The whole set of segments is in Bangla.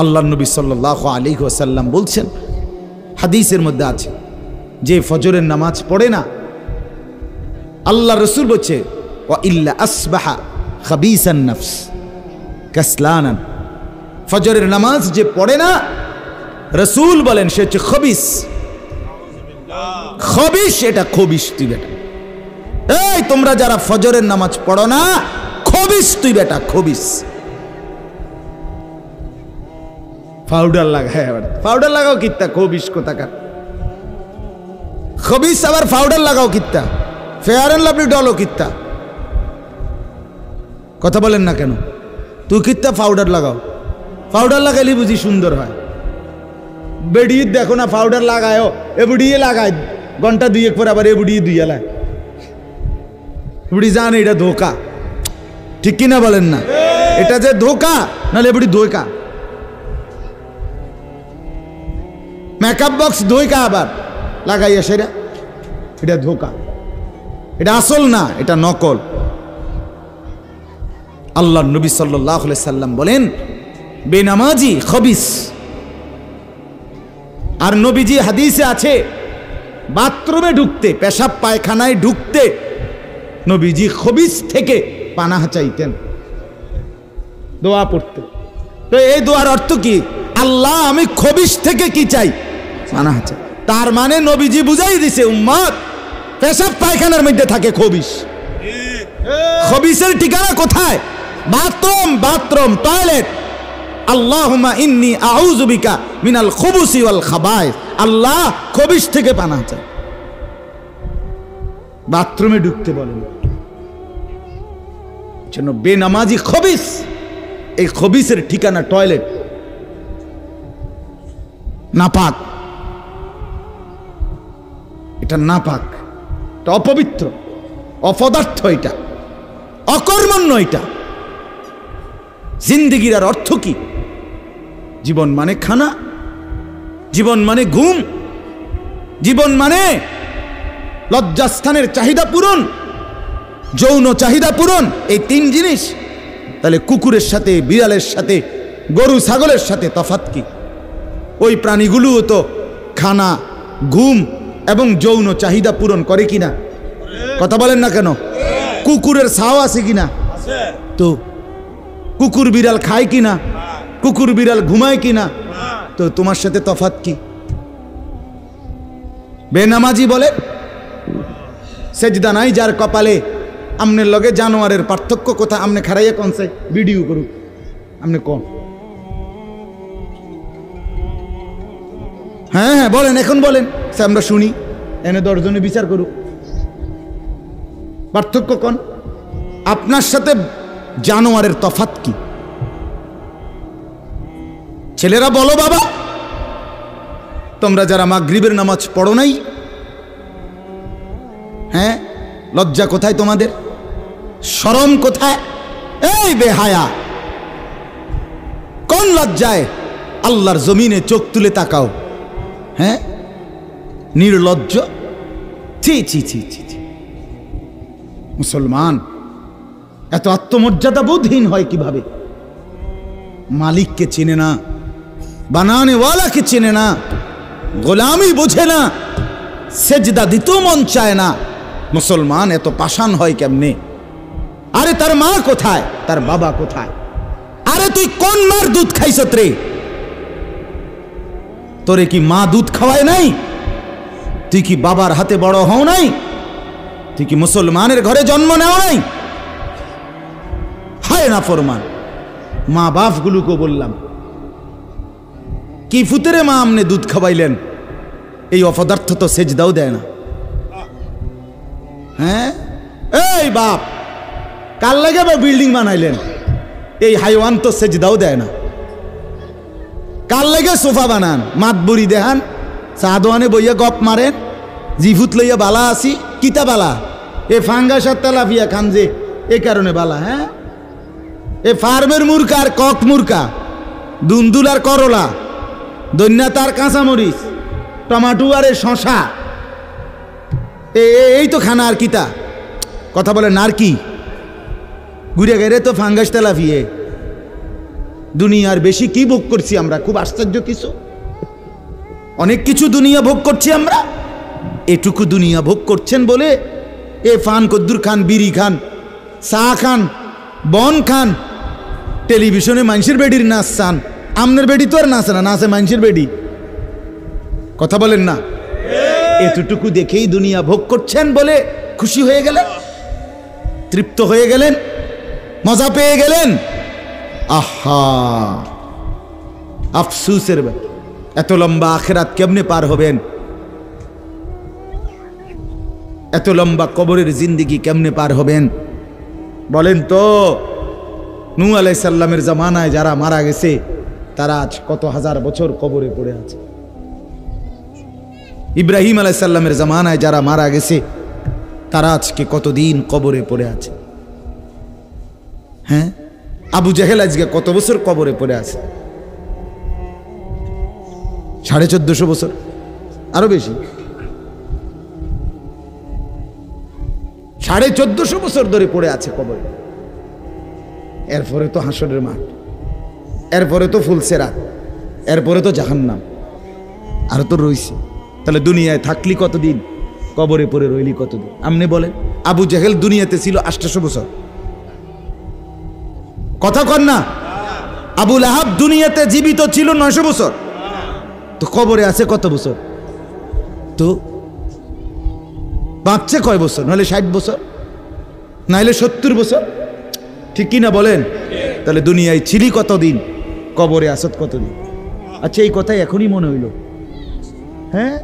আল্লাহ নবী সাল্লাল্লাহু আলাইহি ওয়াসাল্লাম বলছেন, হাদিসের মধ্যে আছে, যে ফজরের নামাজ পড়ে না, আল্লাহ রসুল বলছে ওয়া ইল্লা আসবাহা খাবিসান নফস কাসলানান, ফজরের নামাজ যে পড়ে না, রসুল বলেন সে হচ্ছে খবিস। খবিস, এটা খবিস তুই বেটা। এই তোমরা যারা ফজরের নামাজ পড়ো না, খবিস তুই বেটা, খবিস। পাউডার লাগায়, আবার পাউডার লাগাও কিত্তা, খবিস কোথাকার খবিস, আবার পাউডার লাগাও কিত্তা, ফেয়ার এন্ড লাভলি ডলও কিত্তা। কথা বলেন না কেন? তুই কিত্তা পাউডার লাগাও, পাউডার লাগাইলে বুঝি সুন্দর হয়। বেড়ি দেখো না পাউডার লাগায়ও, এবুড়িয়ে লাগায় ঘন্টা দুয়েক পর আবার এবুড়িয়ে দুইয়া লায়। এবুড়ি জানে এটা ধোকা, ঠিক কিনা বলেন না? এটা যে ধোকা, নাহলে এবুড়ি ধোকা। মেকআপ বক্স ধোকা আবার লাগাইয়া সেটা, এটা ধোকা, এটা আসল না, এটা নকল। আল্লাহ নবী সাল্লাল্লাহু আলাইহি সাল্লাম বলেন বেনামাজি খবিস। আর নবীজি হাদিসে আছে, বাথরুমে ঢুকতে, পেশাব পায়খানায় ঢুকতে নবীজি খবিস থেকে পানাহ চাইতেন, দোয়া পড়তেন। তো এই দোয়ার অর্থ কি? আল্লাহ আমি খবিস থেকে কি চাই? পানাহ চাই। তার মানে নবীজি বুঝাই দিছে উম্মত, পেশাব পায়খানার মধ্যে থাকে খবিস। খবিসের ঠিকানা কোথায়? Bathroom, bathroom, toilet. আল্লাহুম্মা ইন্নী আউযু বিকা মিনাল খুবুসি ওয়াল খাবায়েস। আল্লাহ খবিস থেকে পানাহ চাই। বাথরুমে ঢুকতে বলেন, জন্য বেনামাজি খবিস। এই খবিসের ঠিকানা টয়লেট, নাপাক, এটা নাপাক, এটা অপবিত্র, অপদার্থ, এটা অকর্মণ্য। এটা জিন্দেগির আর অর্থ কি? জীবন মানে খানা, জীবন মানে ঘুম, জীবন মানে লজ্জাস্থানের চাহিদা পূরণ, যৌন চাহিদা পূরণ, এই তিন জিনিস। তাহলে কুকুরের সাথে, বিড়ালের সাথে, গরু ছাগলের সাথে তফাৎ কি? ওই প্রাণীগুলোও তো খানা, ঘুম এবং যৌন চাহিদা পূরণ করে কিনা? কথা বলেন না কেন? কুকুরের ছাও আছে কিনা? তো কুকুর বিড়াল খায় কিনা? কুকুর বিড়াল ঘুমায় কিনা? তো তোমার সাথে তফাৎ কি? বেনামাজি বলে সেজদা নাই যার কপালে। আমনের লগে জানোয়ারের পার্থক্য কোথায়? আমনে খারাইয়া কোনছে ভিডিও করুক, আমনে কোন? হ্যাঁ হ্যাঁ বলেন, এখন বলেন, আমরা শুনি, এনে 10 জনে বিচার করুক। পার্থক্য কোন? আপনার সাথে জানোয়ারের তফাৎ কি? ছেলেরা বলো বাবা, তোমরা যারা মাগরিবের নামাজ পড়ো নাই, হ্যাঁ, লজ্জা কোথায় তোমাদের? শরম কোথায়? এই বেহায়া, কোন লজ্জায় আল্লাহর জমিনে চোখ তুলে তাকাও? হ্যাঁ, নির্লজ্জ। ছি ছি ছি ছি। মুসলমান এত আত্মমর্যাদা বোধহীন হয় কিভাবে? মালিককে চেনে না, বানানেওয়ালাকে চেনে না, গোলামি বোঝে না, সেজদা দিতেও মন চায় না। মুসলমান এত পাষাণ হয় কেমনে? আরে তার মা কোথায়? তার বাবা কোথায়? আরে তুই কোন মার দুধ খাইছত রে? তোরে কি মা দুধ খাওয়ায় নাই? তুই কি বাবার হাতে বড় হও নাই? তুই কি মুসলমানের ঘরে জন্ম নেও নাই? হায় না ফরমান। মা বাপ গুলোকে বললাম, কি ফুতেরে মা আমনে দুধ খাওয়াইলেন? এই অপদার্থ তো সেজদাও দেয় না। হ্যাঁ, এই বাপ, কাল লাগে বিল্ডিং বানাইলেন? এই হাইওয়ান তো সেজদাও দেয় না। কাল লাগে সোফা বানান, মাতবুরি দেখান, চা দোয়ানে বইয়া গপ মারেন, জিফুত লইয়া বালা আসি, কিতা বালা? এ ফাঙ্গাস আর তেলাপিয়া খান যে, এ কারণে বালা। হ্যাঁ, এ ফার্মের মুরকা আর কক মুরকা, দুন্দুল আর করলা, দৈন্যা তার কাঁচামরিচ, টমাটো আর এ শশা, এই তো খানা। আর কিতা কথা বলে? নার কি ঘুরে গেলে তো ফাঙ্গাস তেলাপিয়ে। দুনিয়ার বেশি কি ভোগ করছি আমরা? খুব আশ্চর্য কিছু, অনেক কিছু দুনিয়া ভোগ করছি আমরা। এটুকু দুনিয়া ভোগ করছেন বলে এ ফান কদ্দুর খান, বিড়ি খান, চা খান, বন খান, টেলিভিশনে মানুষের বেডির নাচ চান। আমনের বেডি তো আর নাচে না, নাচে মানুষের বেডি। কথা বলেন না? এতটুকু দেখেই দুনিয়া ভোগ করছেন বলে খুশি হয়ে গেলেন, তৃপ্ত হয়ে গেলেন, মজা পেয়ে গেলেন। আহা, আফসুসের ব্যাপার। এত লম্বা আখিরাত কেমনে পার হবেন? এত লম্বা কবরের জিন্দেগি কেমনে পার হবেন বলেন তো? নূহ আলাইহিস সালামের জামানায় যারা মারা গেছে তারা আজ কত হাজার বছর কবরে পড়ে আছে। ইব্রাহিম আলাইহিস সালামের জামানায় যারা মারা গেছে তারা আজকে কতদিন কবরে পড়ে আছে। হ্যাঁ, আবু জেহেল আজকে কত বছর কবরে পড়ে আছে? 1450 বছর, আরো বেশি, 1450 বছর ধরে পড়ে আছে কবরে। এরপরে তো হাসরের মাঠ, এরপরে তো ফুলসেরাত, এরপরে তো জাহান্নাম, আর তো রইছে। তাহলে দুনিয়ায় থাকলি কতদিন, কবরে পড়ে রইলি কতদিন? আপনি বলেন। আবু জেহেল দুনিয়াতে ছিল 800 বছর, কথা কন না? আবু লাহাব দুনিয়াতে জীবিত ছিল 900 বছর, তো কবরে আছে কত বছর? তো বাঁচছে কয় বছর? নাহলে 60 বছর, নাহলে 70 বছর, ঠিক কি না বলেন? তাহলে দুনিয়ায় ছিলি কতদিন, কবরে আসত কতদিন? আচ্ছা, এই কথাই এখনই মনে হইল। হ্যাঁ,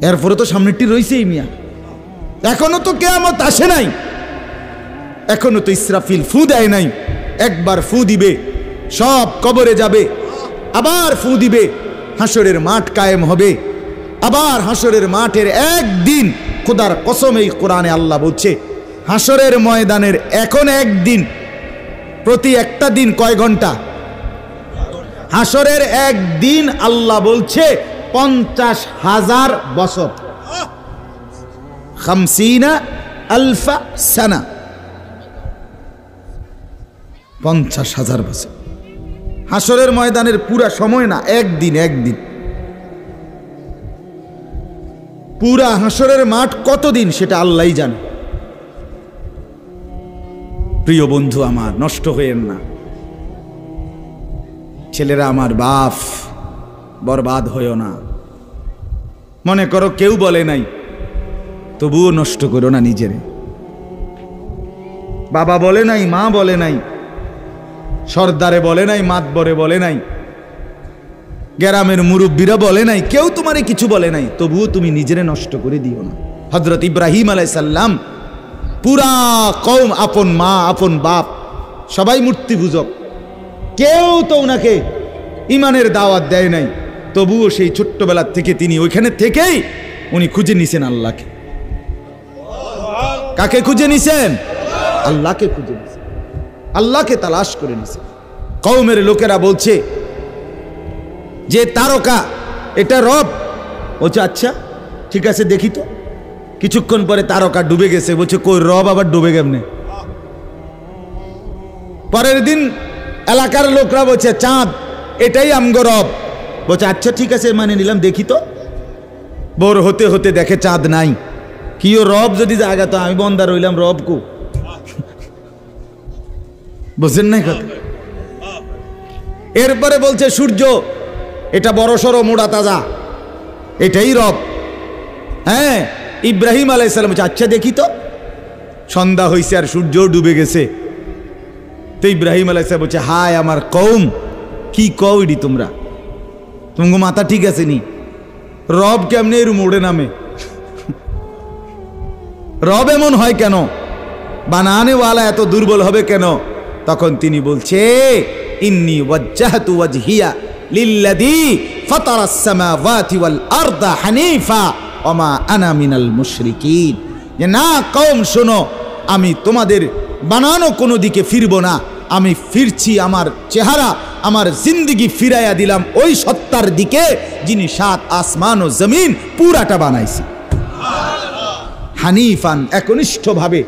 এরপরে তো সামনেরটি রয়েছেই মিয়া, এখনো তো কিয়ামত আসে নাই, এখনো তো ইসরাফিল ফু দেয় নাই। একবার ফু দিবে, সব কবরে যাবে, আবার ফু দিবে, হাসরের মাঠ কায়েম হবে। আবার হাসরের মাঠের একদিন, খোদার কসম এই কোরআনে আল্লাহ বলছে, হাসরের ময়দানের এখন একদিন, প্রতি একটা দিন কয় ঘন্টা? হাসরের একদিন আল্লাহ বলছে 50,000 বছর, 50,000 সানা, 50,000 বছর। হাসরের ময়দানের পুরা সময় না, একদিন, একদিন। পুরা হাসরের মাঠ কতদিন সেটা আল্লাহই জানে। প্রিয় বন্ধু আমার, নষ্ট হয়েন না। ছেলেরা আমার, বাপ, বরবাদ হইও না। মনে করো কেউ বলে নাই, তবুও নষ্ট করো না নিজেরে। বাবা বলে নাই, মা বলে নাই, সর্দারে বলে নাই, মাতবরে বলে নাই, গ্রামের মুরব্বীরা বলে নাই, কেউ তোমারে কিছু বলে নাই, তবুও তুমি নিজেরে নষ্ট করে দিও না। হযরত ইব্রাহিম আলাইহিস সালাম, পুরা কওম, আপন মা, আপন বাপ, সবাই মূর্তি পূজক, কেউ তো ওনাকে ইমানের দাওয়াত দেয় নাই, তবুও সেই ছোট্টবেলা থেকে তিনি ওইখানে থেকেই উনি খুঁজে নিছেন আল্লাহকে। কাকে খুঁজে নিছেন? আল্লাহকে খুঁজে নিছেন, আল্লাহকে তালাশ করে নিছেন। কওমের লোকেরা বলছে যে তারকা এটা রব। বলছে আচ্ছা ঠিক আছে, দেখি তো। কিছুক্ষণ পরে তারকা ডুবে গেছে। বলছে কই, রব আবার ডুবে কেমনে? পরের দিন এলাকার লোকরা বলছে চাঁদ, এটাই আমগো রব। বলছে আচ্ছা ঠিক আছে, মানে নিলাম, দেখি তো। ভোর হতে হতে দেখে চাঁদ নাই। কি ও রব যদি জায়গা, তো আমি বন্দা রইলাম, রব কু? বুঝছেন নাই কথা? এরপরে বলছে সূর্য, এটা বড় সড়ো মোড়া তাজা, এটাই রব। হ্যাঁ, ইব্রাহিম আলাইহিস সালাম বলছে আচ্ছা দেখি তো। সন্ধ্যা হয়েছে আর সূর্য ডুবে গেছে। তো ইব্রাহিম আলাইহিস সালাম বলছে হায় আমার কওম, কি কও ইডি তোমরা? তোমার মাথা ঠিক আছে নি? রব কেমনে এর মোড়ে নামে? রব এমন হয় কেন? বানানেওয়ালা এত দুর্বল হবে কেন? তখন তিনি বলছে ইন্নী ওয়াজ্জাহতু ওয়াজহিয়া লিল্লাযী ফাতারাস সামাওয়াতি ওয়াল আরদা হানিফা ওয়া মা আনা মিনাল মুশরিকিন। যে না কওম শোনো, আমি তোমাদের বানানো কোনো দিকে ফিরব না, আমি ফিরছি, আমার চেহারা, আমার জিন্দেগি ফিরাইয়া দিলাম ওই সত্তার দিকে যিনি 7 আসমান ও জমিন পুরাটা বানাইছি। হানিফান, একনিষ্ঠভাবে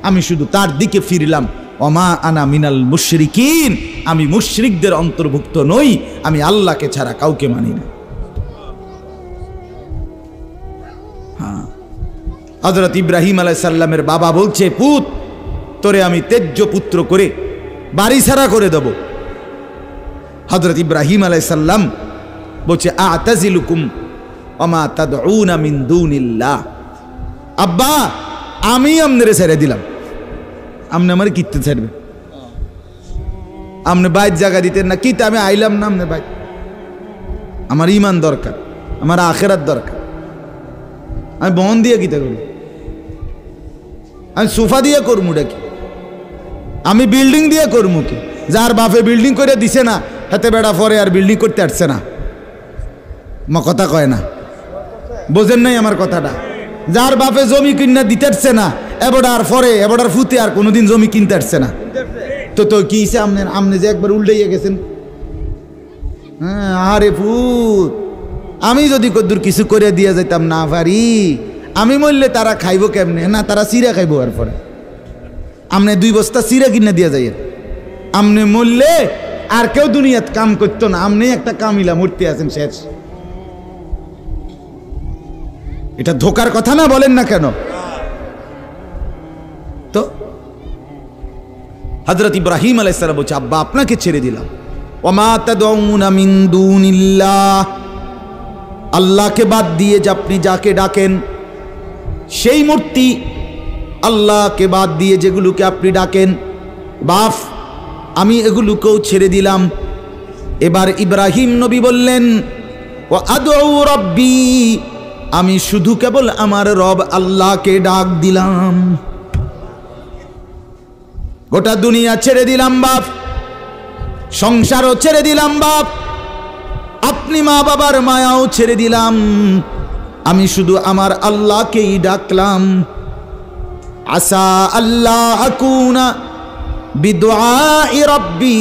আমি শুধু তার দিকে ফিরলাম। ওমা আনা মিনাল মুশরিকিন, আমি মুশরিকদের অন্তর্ভুক্ত নই, আমি আল্লাহকে ছাড়া কাউকে মানি না। হ্যাঁ, হযরত ইব্রাহিম আলাইহিস সালামের বাবা বলছে, পুত তোরে আমি তেজ্য পুত্র করে বাড়ি ছাড়া করে দেব। হযরত ইব্রাহিম আলাইহিস সালাম বলছে, আ'তাজিলুকুম ওমা তাদউনা মিন দুনিল্লাহ, আব্বা আমি আমনেরে ছেড়ে দিলাম, আমনে আমার কিতে ছাড়বে, আমনে বাইত জায়গা দিতেন না, কিতে আমি আইলাম না আমনে বাইত, আমার ঈমান দরকার, আমার আখিরাত দরকার, আমি বন দিয়ে কিতে করি, আমি সোফা দিয়ে করমু ডাকি, আমি বিল্ডিং দিয়ে করমু কি? যার বাপে বিল্ডিং করে দিছে না হাতে বেড়া পরে আর বিল্ডিং করতে আসছে না, মা কথা কয় না, বোঝেন নাই আমার কথাটা? যার বাপে জমি কিনা দিতে আসছে না এবড়ার পরে এবড়ার ফুতে আর কোনোদিন জমি কিনতে আসছে না, তো তো কি আমনে যে একবার উল্টাইয়া গেছেন। হ্যাঁ, আরে ফুত, আমি যদি কদ্দুর কিছু করে দিয়ে যাইতাম না পারি, আমি মরলে তারা খাইব কেমনে? না তারা চিরা খাইব, আর পরে আমনে 2 বস্তা চিরা কিনে দিয়ে যাই, আমনে মরলে আর কেউ দুনিয়াত কাম করতো না, আমনে একটা কামিলা মূর্তি আছেন শেষ। এটা ধোকার কথা না, বলেন না কেন? তো হযরত ইব্রাহিম আলাইহিস সালাম বলছে, আব্বা আপনাকে ছেড়ে দিলাম। ওমা তাদউনা মিন দুনিল্লাহ, আল্লাহকে বাদ দিয়ে যে আপনি যাকে ডাকেন সেই মূর্তি, আল্লাহকে বাদ দিয়ে যেগুলোকে আপনি ডাকেন, বাপ আমি এগুলোকেও ছেড়ে দিলাম। এবার ইব্রাহিম নবী বললেন, ওয়া আদউ রাব্বি, আমি শুধু কেবল আমার রব আল্লাহকে ডাক দিলাম, গোটা দুনিয়া ছেড়ে দিলাম বাপ, সংসারও ছেড়ে দিলাম বাপ, আপনি মা বাবার মায়াও ছেড়ে দিলাম, আমি শুধু আমার আল্লাহকেই ডাকলাম। আসা আল্লাহ আকুনা বিদুআই রাব্বি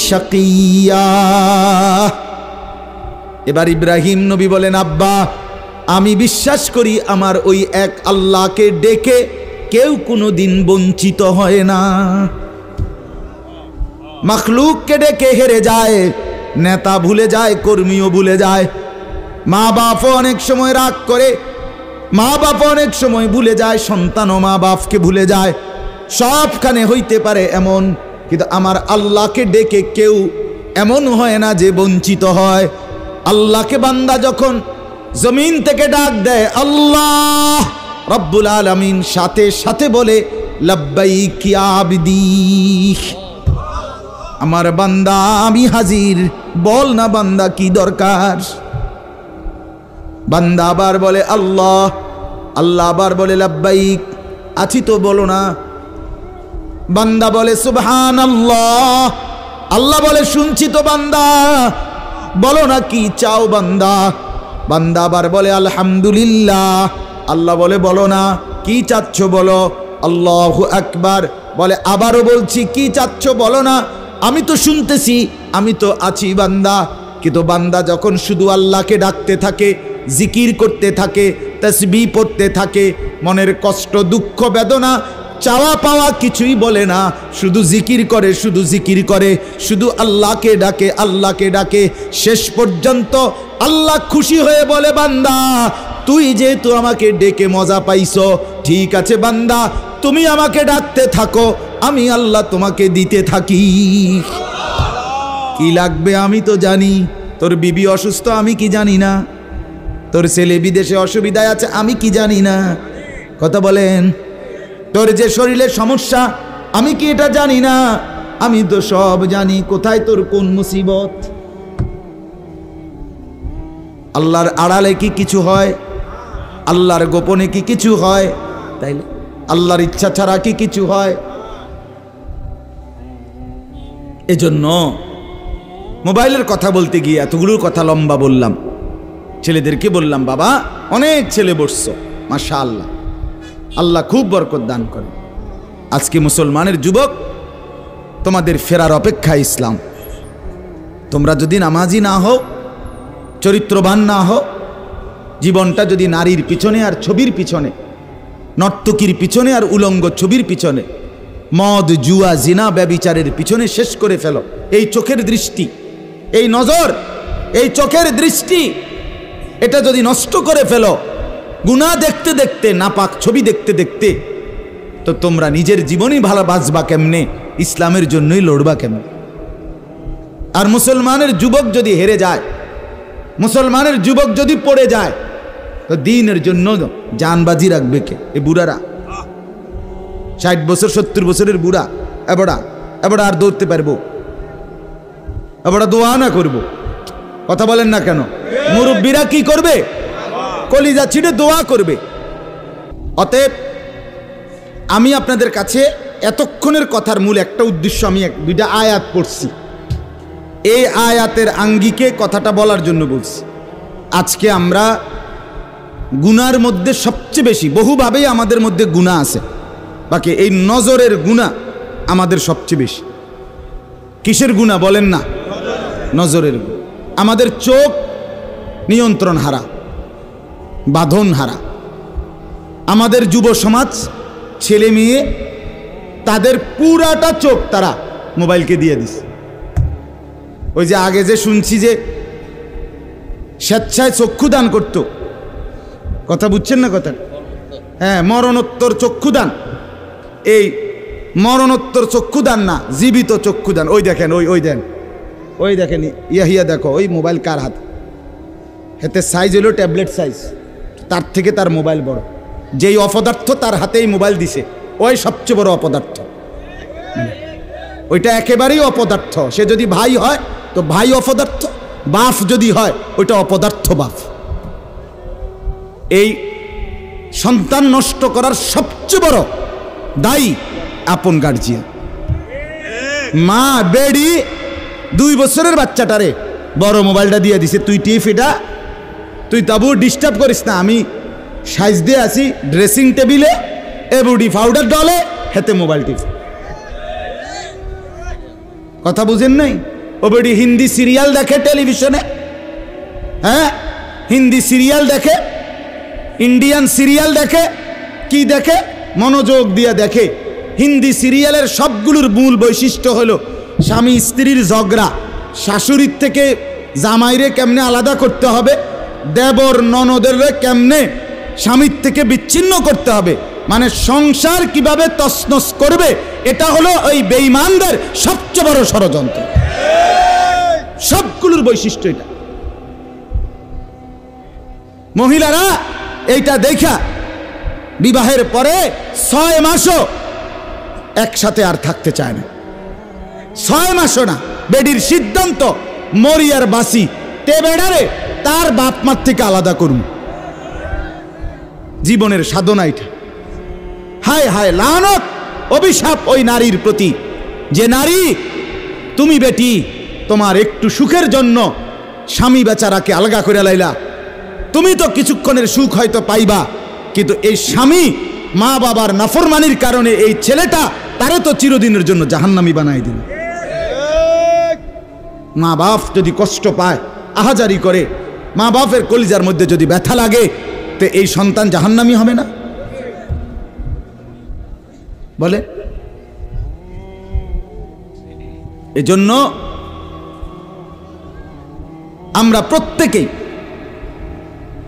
শাকিয়া। এবার ইব্রাহিম নবী বলেন, আব্বা আমি বিশ্বাস করি আমার ওই এক আল্লাহকে ডেকে কেউ কোনোদিন বঞ্চিত হয় না। মখলুককে ডেকে হেরে যায়, নেতা ভুলে যায়, কর্মীও ভুলে যায়, মা বাপও অনেক সময় রাগ করে, মা বাপ অনেক সময় ভুলে যায়, সন্তানও মা বাপকে ভুলে যায়, সবখানে হইতে পারে এমন, কিন্তু আমার আল্লাহকে ডেকে কেউ এমন হয় না যে বঞ্চিত হয়। আল্লাহকে বান্দা যখন জমিন থেকে ডাক দেয় আল্লাহ রব্বুল আলামিন সাথে সাথে বলে লাব্বাইক ইয়া আবদি, আমার বান্দা আমি হাজির, বল না বান্দা কি দরকার। বান্দা আবার বলে আল্লাহ, আল্লাহ আবার বলে লাব্বাইক, আছি তো বলো না। বান্দা বলে সুবহানাল্লাহ, আল্লাহ বলে শুনছি তো বান্দা, বলো না কি চাও বান্দা। বান্দা আবার বলে আলহামদুলিল্লাহ, আল্লাহ বলে বলো না কি চাচ্ছ বলো। আল্লাহু আকবার বলে আবারও বলছি কি চাচ্ছ বলো না, আমি তো শুনতেছি, আমি তো আছি বান্দা। কিন্তু বান্দা যখন শুধু আল্লাহকে ডাকতে থাকে, জিকির করতে থাকে, তাসবিহ পড়তে থাকে, মনের কষ্ট দুঃখ বেদনা চাওয়া পাওয়া কিছুই বলে না, শুধু জিকির করে, শুধু জিকির করে, শুধু আল্লাহকে ডাকে, আল্লাহকে ডাকে, শেষ পর্যন্ত আল্লাহ খুশি হয়ে বলে বান্দা তুই যেহেতু আমাকে ডেকে মজা পাইছো, ঠিক আছে বান্দা তুমি আমাকে ডাকতে থাকো, আমি আল্লাহ তোমাকে দিতে থাকি। কি লাগবে আমি তো জানি, তোর বিবি অসুস্থ আমি কি জানি না, তোর ছেলে বিদেশে অসুবিধায় আছে আমি কি জানি না, কথা বলেন, তোর যে শরীরের সমস্যা আমি কি এটা জানি না, আমি তো সব জানি, কোথায় তোর কোন মুসিবত। আল্লাহর আড়ালে কি কিছু হয়, আল্লাহর গোপনে কি কিছু হয়, তাইলে আল্লাহর ইচ্ছা ছাড়া কি কিছু হয়। এজন্য মোবাইলের কথা বলতে গিয়ে এতগুলোর কথা লম্বা বললাম। ছেলেদেরকে বললাম বাবা অনেক ছেলে বসছো, মাশাআল্লাহ, আল্লাহ খুব বরকত দান করে। আজকে মুসলমানের যুবক তোমাদের ফেরার অপেক্ষা ইসলাম। তোমরা যদি নামাজি না হও, চরিত্রবান না হও, জীবনটা যদি নারীর পিছনে আর ছবির পিছনে, নর্তকীর পিছনে আর উলঙ্গ ছবির পিছনে, মদ, জুয়া, জিনা, ব্যভিচারের পিছনে শেষ করে ফেলো। এই চোখের দৃষ্টি, এই নজর, এই চোখের দৃষ্টি, এটা যদি নষ্ট করে ফেলো গুনাহ দেখতে দেখতে, নাপাক ছবি দেখতে দেখতে, তো তোমরা নিজের জীবনই ভালো বাঁচবা কেমনে, ইসলামের জন্যই লড়বা কেমনে? আর মুসলমানের যুবক যদি হেরে যায়, মুসলমানের যুবক যদি পড়ে যায়, তো দ্বীনের জন্য জানবাজি রাখবে কে? এ বুড়ারা, 60 বছর 70 বছরের বুড়া, এবারা আর দৌড়তে পারবো? এবারা দোয়া না করবো? কথা বলেন না কেন? মুরব্বীরা কি করবে? কলিজা ছিঁড়ে দোয়া করবে। অতএব আমি আপনাদের কাছে এতক্ষণের কথার মূল একটা উদ্দেশ্য, আমি 2টা আয়াত পড়ছি, এই আয়াতের আঙ্গিকে কথাটা বলার জন্য বলছি। আজকে আমরা গুনার মধ্যে সবচেয়ে বেশি, বহুভাবেই আমাদের মধ্যে গুনাহ আছে, বাকি এই নজরের গুনাহ আমাদের সবচেয়ে বেশি। কিসের গুনাহ বলেন না? নজরের গুনাহ। আমাদের চোখ নিয়ন্ত্রণ হারা, বাঁধন হারা। আমাদের যুব সমাজ, ছেলে মেয়ে, তাদের পুরাটা চোখ তারা মোবাইলকে দিয়ে দিছে। ওই যে আগে যে শুনছি যে স্বেচ্ছায় চক্ষুদান করত, কথা বুঝছেন না কথা? হ্যাঁ, মরণোত্তর চক্ষুদান। এই মরণোত্তর চক্ষুদান না, জীবিত চক্ষুদান। ওই দেখেন, ওই দেখেন, ইয়া দেখো, ওই মোবাইল কার হাত, এতে সাইজ হলো ট্যাবলেট সাইজ, তার থেকে তার মোবাইল বড়। যেই অপদার্থ তার হাতেই মোবাইল দিছে, ওই সবচেয়ে বড় অপদার্থ। ওইটা একেবারেই অপদার্থ। সে যদি ভাই হয় তো ভাই অপদার্থ, বাপ যদি হয় ওইটা অপদার্থ বাপ। এই সন্তান নষ্ট করার সবচেয়ে বড় দায়ী আপন গার্জিয়ান। মা বেডি 2 বছরের বাচ্চাটারে বড় মোবাইলটা দিয়ে দিছে, তুই টিপ, এটা তুই তাবু ডিস্টার্ব করিস না, আমি সাইজ দিয়ে আসি ড্রেসিং টেবিলে, এবুডি পাউডার ডলে, হেতে মোবাইল টিপ। কথা বুঝেন নাই? ও বেডি হিন্দি সিরিয়াল দেখে টেলিভিশনে, হ্যাঁ, হিন্দি সিরিয়াল দেখে, ইন্ডিয়ান সিরিয়াল দেখে, কি দেখে? মনোযোগ দিয়ে দেখে। হিন্দি সিরিয়ালের সবগুলোর মূল বৈশিষ্ট্য হলো স্বামী স্ত্রীর ঝগড়া, শাশুড়ির থেকে জামাইরে কেমনে আলাদা করতে হবে, দেবর ননদের কেমনে স্বামীর থেকে বিচ্ছিন্ন করতে হবে, মানে সংসার কিভাবে তছনছ করবে, এটা হলো ওই বেঈমানদের সবচেয়ে বড় ষড়যন্ত্র। সবগুলোর বৈশিষ্ট্য এটা। মহিলারা এইটা দেখা বিবাহের পরে 6 মাসও একসাথে আর থাকতে চায় না। 6 মাসও না। বেডির সিদ্ধান্ত, মরি আর বাসি, তে বেড়ারে তার বাপ মার থেকে আলাদা করুন। জীবনের সাধনা এটা। হায় হায়, লানত, অভিশাপ ওই নারীর প্রতি, যে নারী তুমি বেটি তোমার একটু সুখের জন্য স্বামী বেচারাকে আলগা করে লাইলা। তুমি তো কিছুক্ষণের সুখ হয়তো পাইবা, কিন্তু এই স্বামী মা বাবার নাফরমানির কারণে এই ছেলেটা তারে তো চিরদিনের জন্য জাহান্নামী বানাই দিল। মা বাপ যদি কষ্ট পায়, আহাজারি করে, মা বাপের কলিজার মধ্যে যদি ব্যথা লাগে, তো এই সন্তান জাহান্নামী হবে না? বলে। এজন্য আমরা প্রত্যেকেই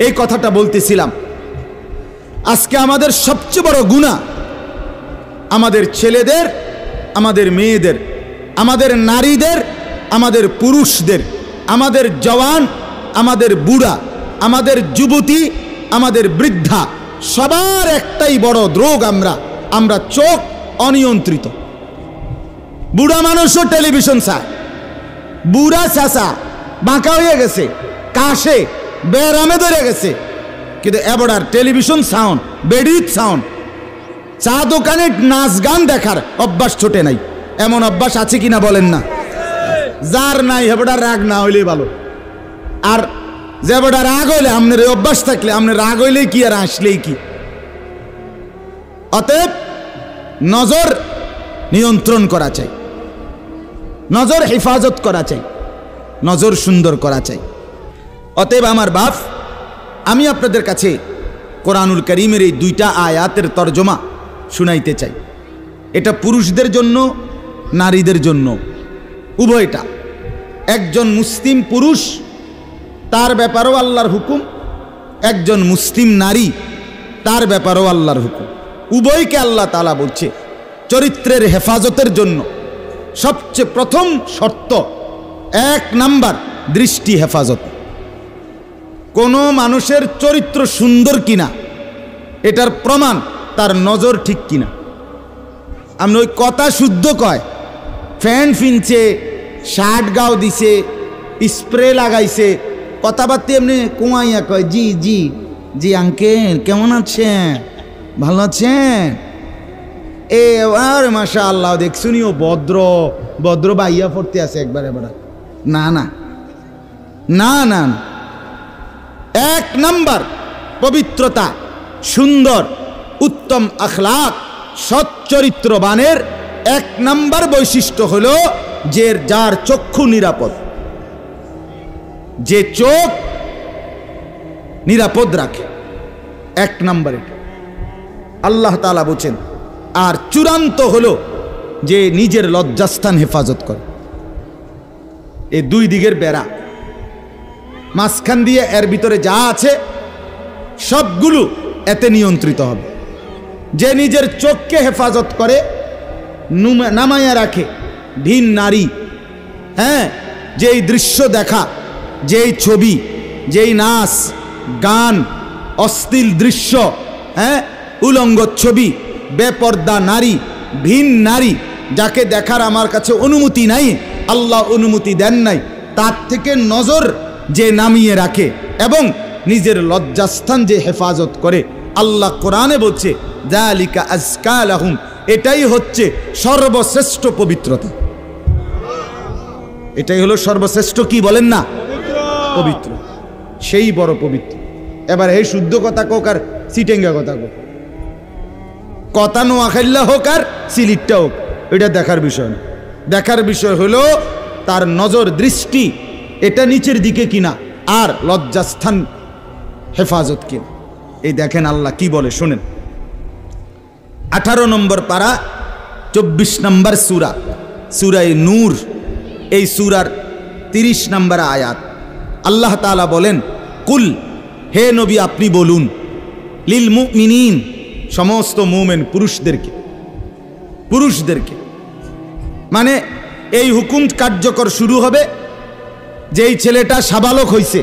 এই কথাটা বলতেছিলাম, আজকে আমাদের সবচেয়ে বড় গুনাহ আমাদের ছেলেদের, আমাদের মেয়েদের, আমাদের নারীদের, আমাদের পুরুষদের, আমাদের জওয়ান, আমাদের বুড়া, আমাদের যুবতী, আমাদের বৃদ্ধা, সবার একটাই বড় রোগ। আমরা চোখ অনিয়ন্ত্রিত। বুড়া মানুষও টেলিভিশন চায়, বুড়া চাচা বাঁকা হয়ে গেছে, কাশে বেরামে ধরে গেছে, কিন্তু এবার টেলিভিশন সাউন্ড, বেডির সাউন্ড, চা দোকানে নাচ গান দেখার অভ্যাস ছোটে নাই। এমন অভ্যাস আছে কিনা বলেন না? যার নাই হেবড়া রাগ না হইলেই ভালো। আর যে বেটা রাগ হইলে, আপনার এই অভ্যাস থাকলে, আপনার রাগ হইলেই কি আর আসলেই কি। অতএব নজর নিয়ন্ত্রণ করা চাই, নজর হেফাজত করা চাই, নজর সুন্দর করা চাই। অতএব আমার বাপ, আমি আপনাদের কাছে কোরআনুল কারীমের এই 2টা আয়াতের তর্জমা শুনাইতে চাই। এটা পুরুষদের জন্য, নারীদের জন্য, উভয়টা। একজন মুসলিম পুরুষ, তার ব্যাপারেও আল্লাহর হুকুম, একজন মুসলিম নারী, তার ব্যাপারেও আল্লাহর হুকুম। উভয়কে আল্লাহ তাআলা বলছে চরিত্রের হেফাজতের জন্য সবচেয়ে প্রথম শর্ত, 1 নাম্বার দৃষ্টি হেফাজত। কোনো মানুষের চরিত্র সুন্দর কিনা এটার প্রমাণ তার নজর ঠিক কিনা। আমরা ওই কথা শুদ্ধ কয়, ফ্যান ফিনছে, শার্ট গাও দিছে, স্প্রে লাগাইছে, কথাবার্তা এমনি কুমাইয়া কয় জি জি জি আঙ্কেল কেমন আছেন, ভালো আছেন, এ আর মাশাআল্লাহ দেখছুনিও ভদ্র ভদ্র বাইয়া পড়তে আছে একবারে বড়। না না না না, 1 নাম্বার পবিত্রতা, সুন্দর উত্তম আখলাক, সৎ চরিত্রবানের 1 নাম্বার বৈশিষ্ট্য হলো যে যার চক্ষু নিরাপদ, যে চোখ নিরাপদ রাখে। 1 নাম্বার এটা আল্লাহ তাআলা বলেন। আর চূড়ান্ত হলো যে নিজের লজ্জাস্থান হেফাজত করে। এই 2 দিকের বেড়া, মাঝখান দিয়ে এর ভিতরে যা আছে সবগুলো এতে নিয়ন্ত্রিত হবে। যে নিজের চোখকে হেফাজত করে, নামাইয়া রাখে, ভিন নারী, হ্যাঁ, যেই দৃশ্য দেখা, যেই ছবি, যেই নাচ গান, অশ্লীল দৃশ্য, হ্যাঁ, উলঙ্গ ছবি, বেপর্দা নারী, ভিন নারী, যাকে দেখার আমার কাছে অনুমতি নাই, আল্লাহ অনুমতি দেন নাই, তার থেকে নজর যে নামিয়ে রাখে এবং নিজের লজ্জাস্থান যে হেফাজত করে, আল্লাহ কোরআনে বলছে যালিকা আজকা লাহুম, এটাই হচ্ছে সর্বশ্রেষ্ঠ পবিত্রতা। এটাই হলো সর্বশ্রেষ্ঠ, কি বলেন না, পবিত্র, সেই বড় পবিত্র। এবার এই শুদ্ধ কথা কোক আর সিটেঙ্গা কথা কোক, কথা নোয়াখাইল্লা হোক আর সিলিটটা হোক, এটা দেখার বিষয় না। দেখার বিষয় হলো তার নজর দৃষ্টি এটা নিচের দিকে কিনা, আর লজ্জাস্থান হেফাজত কিনা। এই দেখেন আল্লাহ কি বলে শুনেন। 18 নম্বর পারা 24 নম্বর সূরা, সূরায়ে নূর, এই সূরার 30 নম্বর আয়াত। আল্লাহ তাআলা বলেন, কুল, হে নবী আপনি বলুন, লিল মুমিনিন, সমস্ত মুমিন পুরুষদেরকে, পুরুষদেরকে মানে এই হুকুম কার্যকর শুরু হবে যেই ছেলেটা সাবালক হইছে,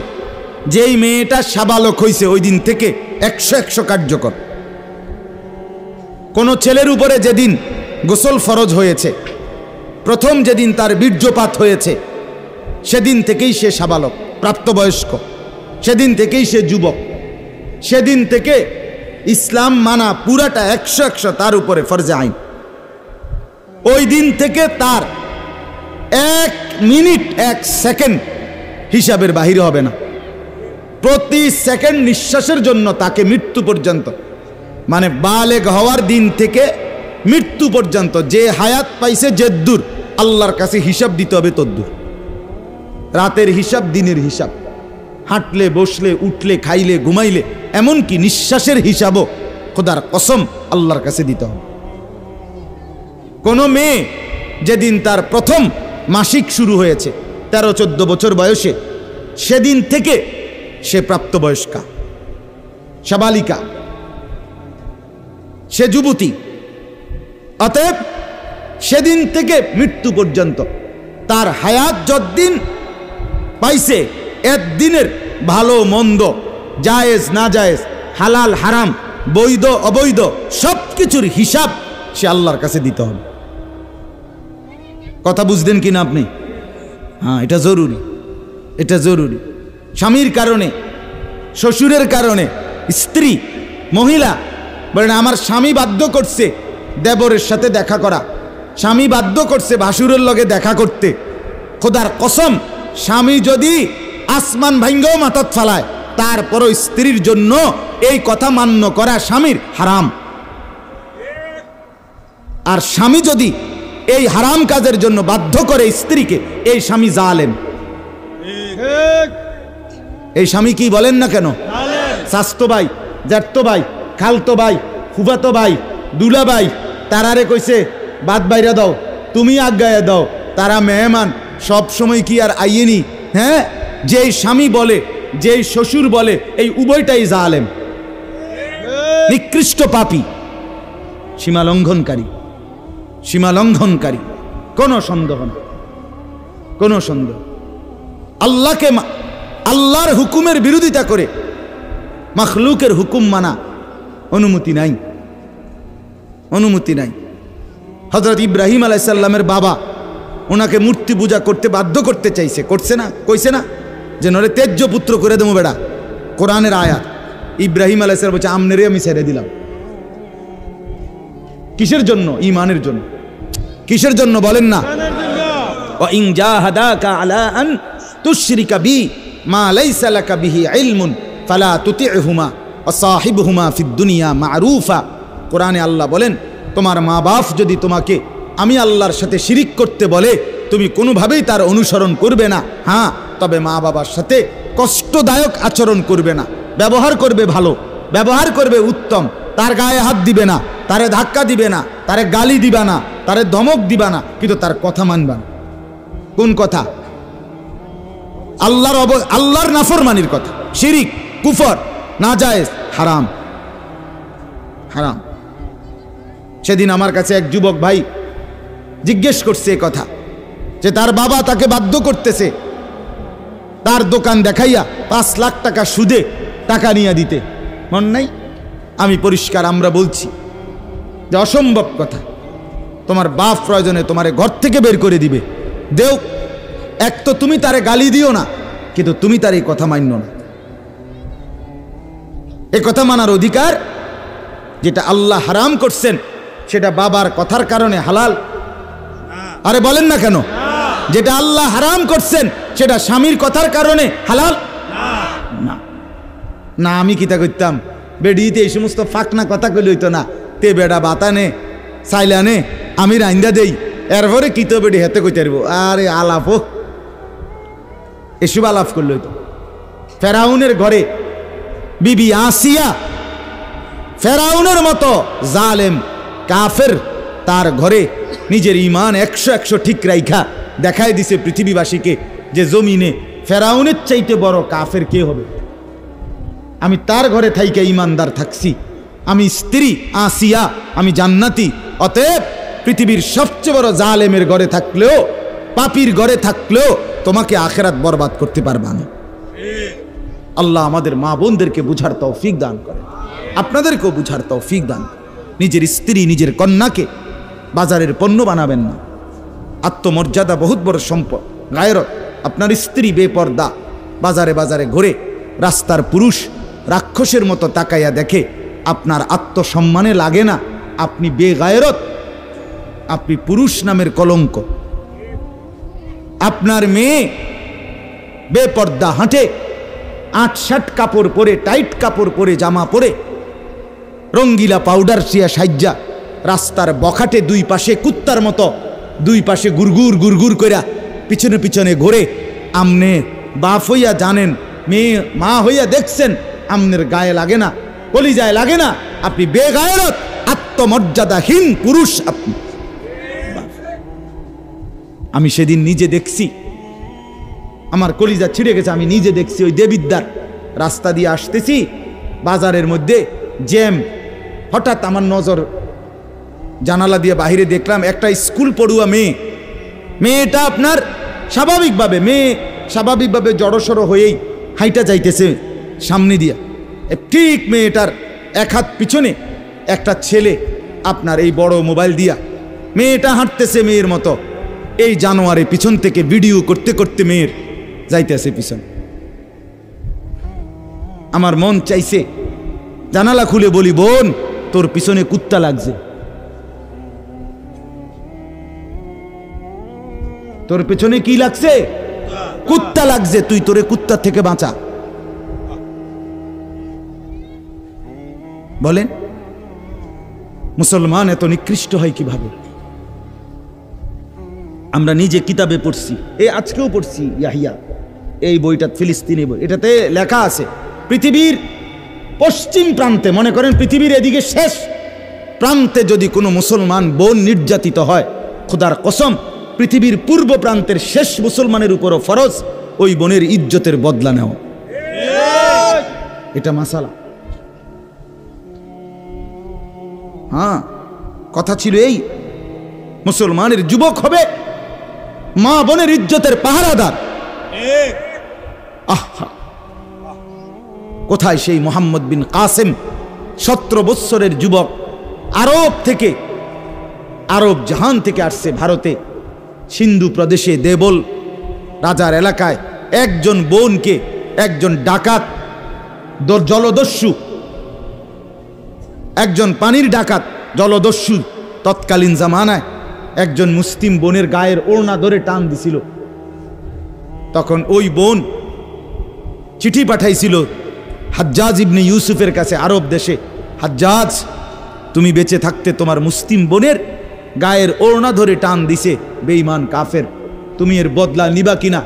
যেই মেয়েটা সাবালক হইছে, ওই দিন থেকে 100 কার্যকর। কোন ছেলের উপরে যেদিন গোসল ফরজ হয়েছে, প্রথম যেদিন তার বীর্যপাত হয়েছে, সেদিন থেকেই সে সাবালক, প্রাপ্তবয়স্ক, সেদিন থেকেই সে যুবক, সেদিন থেকে ইসলাম মানা পুরাটা 100 তার উপরে ফরজে আইন। ওই দিন থেকে তার 1 মিনিট 1 সেকেন্ড হিসাবের বাহিরে হবে না। প্রতি সেকেন্ড নিঃশ্বাসের জন্য তাকে মৃত্যু পর্যন্ত, মানে বালেগ হওয়ার দিন থেকে মৃত্যু পর্যন্ত যে হায়াত পাইছে যেদ্দুর, আল্লাহর কাছে হিসাব দিতে হবে তদ্দুর। রাতের হিসাব, দিনের হিসাব, হাঁটলে বসলে উঠলে খাইলে ঘুমাইলে, এমনকি নিঃশ্বাসের হিসাবও খোদার কসম আল্লাহর কাছে দিতে হবে। কোনো মেয়ে যেদিন তার প্রথম মাসিক শুরু হয়েছে 13-14 বছর বয়সে, সেদিন থেকে সে প্রাপ্তবয়স্কা, সাবালিকা, সে যুবতী। অতএব সেদিন থেকে মৃত্যু পর্যন্ত তার হায়াত যতদিন পাইছে, একদিনের ভালো মন্দ, জায়েজ না জায়েজ, হালাল হারাম, বৈধ অবৈধ, সব কিছুর হিসাব সে আল্লাহর কাছে দিতে হবে। কথা বুঝলেন কিনা আপনি? হ্যাঁ, এটা জরুরি, এটা জরুরি। স্বামীর কারণে, শ্বশুরের কারণে, স্ত্রী মহিলা বলেন আমার স্বামী বাধ্য করছে দেবরের সাথে দেখা করা, স্বামী বাধ্য করছে ভাসুরের লগে দেখা করতে, খোদার কসম স্বামী যদি আসমান ভাঙ্গেও মাথাত ফালায়, তারপরও স্ত্রীর জন্য এই কথা মান্য করা স্বামীর হারাম। আর স্বামী যদি এই হারাম কাজের জন্য বাধ্য করে স্ত্রীকে, এই স্বামী জালেম। এই স্বামী কি বলেন না কেন, শাস্তো ভাই, জ্যাঠতো ভাই, খালতো ভাই, ফুফাতো ভাই, দুলা ভাই, তারারে কইছে বাদ বাইরা দাও, তুমি আজ্ঞায় দাও, তারা মেহমান সব সময় কি আর আইয়েনি? হ্যাঁ, যেই স্বামী বলে, যেই শ্বশুর বলে, এই উভয়টাই জালেম, নিকৃষ্ট পাপী, সীমা লঙ্ঘনকারী, সীমা লঙ্ঘনকারী, কোনো সন্দেহ না, কোনো সন্দেহ। আল্লাহকে, আল্লাহর হুকুমের বিরোধিতা করে মাখলুকের হুকুম মানা অনুমতি নাই, অনুমতি নাই। হযরত ইব্রাহিম আলাইহিস সালামের বাবা ওনাকে মূর্তি পূজা করতে বাধ্য করতে চাইছে, করছে না? কইছে না যে নরে তেজ্য পুত্র করে দেবো বেড়া? কোরআনের আয়াত। ইব্রাহিম আলাইহিস সালাম বলছে আমনেরে আমি ছেড়ে দিলাম। কিসের জন্য? ঈমানের জন্য। কিসের জন্য বলেন না? ওয়া ইন জাহাদাকা আলা আন তুশরিকা বি মা লাইসা লাকা বিহি ইলমুন ফালা তুতি'হুমা ওয়া সাহিবহুমা ফিদ দুনিয়া মা'রুফা। কোরআনে আল্লাহ বলেন, তোমার মা বাপ যদি তোমাকে আমি আল্লাহর সাথে শিরিক করতে বলে, তুমি কোনোভাবেই তার অনুসরণ করবে না। হ্যাঁ, তবে মা বাবার সাথে কষ্টদায়ক আচরণ করবে না, ব্যবহার করবে ভালো, ব্যবহার করবে উত্তম, তার গায়ে হাত দিবে না, তারে ধাক্কা দিবে না, তারে গালি দিবা না, তারে ধমক দিবা না, কিন্তু তার কথা মানবা না। কোন কথা? আল্লাহর নাফরমানির কথা, শিরিক, কুফর, নাজায়েজ, হারাম, হারাম। সেদিন আমার কাছে এক যুবক ভাই জিজ্ঞেস করছে এ কথা, যে তার বাবা তাকে বাধ্য করতেছে তার দোকান দেখাইয়া 5 লাখ টাকা সুদে টাকা নিয়ে দিতে। মন নাই? আমি পরিষ্কার আমরা বলছি যে অসম্ভব কথা। তোমার বাপ প্রয়োজনে তোমারে ঘর থেকে বের করে দিবে, দেও। এক তো তুমি তারে গালি দিও না, কিন্তু তুমি তার এই কথা মান্য না। এই কথা মানার অধিকার, যেটা আল্লাহ হারাম করছেন সেটা বাবার কথার কারণে হালাল? আরে বলেন না কেন? যেটা আল্লাহ হারাম করছেন সেটা স্বামীর কথার কারণে হালাল না। না, আমি কিতা করতাম, বেডিতে এই সমস্ত ফাঁকনা কথা কইলে হইতো না। তে বেড়া বাতানে চাইলানে আমি রাইন্দা দেই, এরপরে কিতো বেডি হেতে কইতে পারবো। আরে আলাপ, এসব আলাপ করলে হইতো। ফেরাউনের ঘরে বিবি আসিয়া, ফেরাউনের মতো জালেম কাফের, তার ঘরে নিজের ঈমান 100 ঠিক রাইখা দেখায় দিছে পৃথিবীবাসীকে যে জমিনে ফেরাউনের চাইতে বড় কাফের কে হবে। আমি তার ঘরে থাইকা ঈমানদার থাকছি, আমি স্ত্রী আসিয়া, আমি জান্নাতি। অতএব পৃথিবীর সবচেয়ে বড় জালেমের ঘরে থাকলেও, পাপীর ঘরে থাকলেও তোমাকে আখিরাত বরবাদ করতে পারবা না। আল্লাহ আমাদের মা বোনদেরকে বুঝার তৌফিক দান করে, আপনাদেরকেও বুঝার তৌফিক দান। নিজের স্ত্রী, নিজের কন্যাকে বাজারের পণ্য বানাবেন না। আত্মমর্যাদা বহুত বড় সম্পদ, গায়রত। আপনার স্ত্রী বেপর্দা বাজারে বাজারে ঘুরে, রাস্তার পুরুষ রাক্ষসের মতো তাকাইয়া দেখে, আপনার আত্মসম্মানে লাগে না, আপনি বেগায়রত, আপনি পুরুষ নামের কলঙ্ক। আপনার মেয়ে বেপর্দা হাঁটে, 8-7 কাপড় পরে, টাইট কাপড় পরে, জামা পরে, রঙ্গিলা পাউডার সিয়া সাজ্জা রাস্তার বখাটে দুই পাশে কুত্তার মতো দুই পাশে গুরগুর গুরগুর কইরা পিছনে পিছনে ঘোরে। আমনে বাপ হইয়া জানেন, মেয়ে মা হইয়া দেখছেন, আমনের গায়ে লাগে না, কলিজায় লাগে না, আপনি বেগায়রত, আত্মমর্যাদাহীন পুরুষ আপনি। আমি সেদিন নিজে দেখছি, আমার কলিজা ছিঁড়ে গেছে। আমি নিজে দেখছি, ওই দেবিদ্দার রাস্তা দিয়ে আসতেছি, বাজারের মধ্যে জ্যাম। হঠাৎ আমার নজর জানালা দিয়ে বাহিরে দেখলাম একটা স্কুল পড়ুয়া মেয়ে। মেয়েটা আপনার স্বাভাবিকভাবে জড়সড়ো হয়েই হাইটা যাইতেছে সামনে দিয়া। ঠিক মেয়েটার এক হাত পিছনে একটা ছেলে আপনার এই বড় মোবাইল দিয়া, মেয়েটা হাঁটতেছে মেয়ের মতো, এই জানোয়ারে পিছন থেকে ভিডিও করতে করতে মেয়ের যাইতেছে পিছন। আমার মন চাইছে জানালা খুলে বলি, বোন তোর পিছনে কুত্তা লাগছে, তোর পিছনে কি লাগছে? কুত্তা লাগছে, তুই তোরে কুত্তা থেকে বাঁচা। বলেন মুসলমান এত নিকৃষ্ট হয় কিভাবে? আমরা নিজে কিতাবে পড়ছি, আজকেও পড়ছি ইয়াহিয়া, এই বইটা ফিলিস্তিনি বই, এটাতে লেখা আছে পৃথিবীর পশ্চিম প্রান্তে, মনে করেন পৃথিবীর এদিকে শেষ প্রান্তে যদি কোনো মুসলমান বোন নির্যাতিত হয়, খোদার কসম পৃথিবীর পূর্ব প্রান্তের শেষ মুসলমানের উপরও ফরজ ওই বোনের ইজ্জতের বদলা নেওয়া। এটা মাসালা। হ্যাঁ, কথা ছিল এই, মুসলমানের যুবক হবে মা বোনের ইজ্জতের পাহারাদার। আহা, কোথায় সেই মোহাম্মদ বিন কাসেম, 17 বৎসরের যুবক, আরব থেকে, আরব জাহান থেকে আসছে ভারতে, সিন্ধু প্রদেশে দেবল রাজার এলাকায় একজন বোনকে একজন ডাকাত, জলদস্যু, একজন পানির ডাকাত জলদস্যু তৎকালীন জামানায় একজন মুসলিম বোনের গায়ের ওড়না ধরে টান দিছিল। তখন ওই বোন চিঠি পাঠাইছিল হাজ্জাজ ইবনে ইউসুফের কাছে আরব দেশে, হাজ্জাজ তুমি বেঁচে থাকতে তোমার মুসলিম বোনের গায়ের ওড়না ধরে টান দিছে বেঈমান কাফের, তুমি এর বদলা নিবা কিনা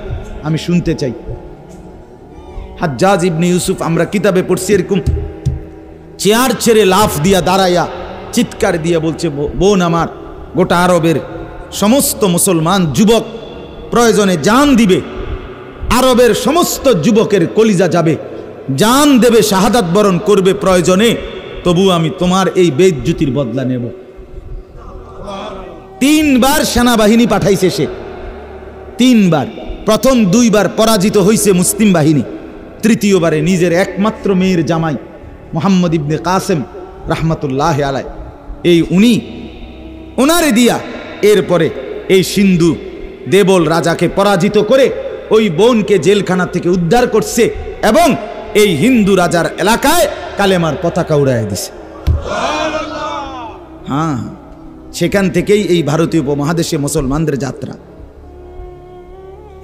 আমি শুনতে চাই। হাজ্জাজ ইবনে ইউসুফ, আমরা কিতাবে পড়ছি, এরকম চেয়ার ছেড়ে লাফ দিয়া দাঁড়াইয়া চিৎকার দিয়া বলছে, বোন আমার, গোটা আরবের সমস্ত মুসলমান যুবক প্রয়োজনে জান দিবে, আরবের সমস্ত যুবকের কলিজা যাবে, জান দেবে, শাহাদাত বরণ করবে প্রয়োজনে, তবু আমি তোমার এই বেইজ্জতির বদলা নেব। 3 বার সেনাবাহিনী পাঠাইছে সে, 3 বার। প্রথম 2 বার পরাজিত হইছে মুসলিম বাহিনী, তৃতীয়বারে নিজের একমাত্র মেয়ের জামাই মোহাম্মদ ইবনে কাসেম রাহমাতুল্লাহ আলাইহি, এই উনি ওনারে দিয়া এরপরে এই সিন্ধু দেবল রাজাকে পরাজিত করে ওই বোনকে জেলখানা থেকে উদ্ধার করছে এবং এই হিন্দু রাজার এলাকায় কালেমার পতাকা উড়াইয়া দিছে। হ্যাঁ, সেখান থেকেই এই ভারতীয় উপমহাদেশে মুসলমানদের যাত্রা,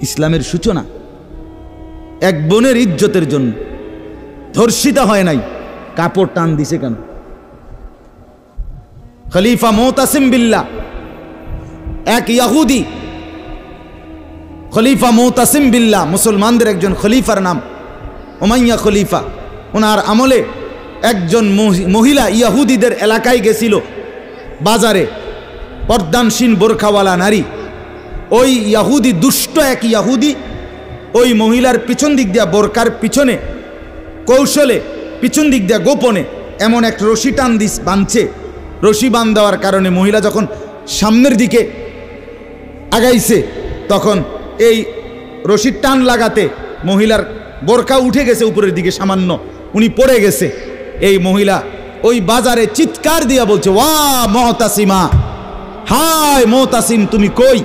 ইসলামের সূচনা। এক বোনের ইজ্জতের জন্য ধর্ষিতা হয় নাই, কাপড় টান দিছে কেন? খলিফা মুতাসিম বিল্লাহ, এক ইহুদি, খলিফা মুতাসিম বিল্লাহ মুসলমানদের একজন খলিফার নাম উমাইয়া খলিফা। ওনার আমলে একজন মহিলা ইহুদিদের এলাকায় গেছিল, বাজারে পর্দানসীন বোরখাওয়ালা নারী। ওই ইহুদি, দুষ্ট এক ইহুদি, ওই মহিলার পিছন দিক দিয়া, বোরকার পিছনে কৌশলে পিছন দিক দিয়া গোপনে এমন এক রশি টান দিস বাঁধছে। রশি বাঁধ দেওয়ার কারণে মহিলা যখন সামনের দিকে আগাইছে, তখন এই রশির টান লাগাতে মহিলার বোরকা উঠে গেছে উপরের দিকে সামান্য, উনি পড়ে গেছে। এই মহিলা ওই বাজারে চিৎকার দিয়া বলছে, ওয়া মুতাসিমা, হায় মুতাসিম তুমি কই?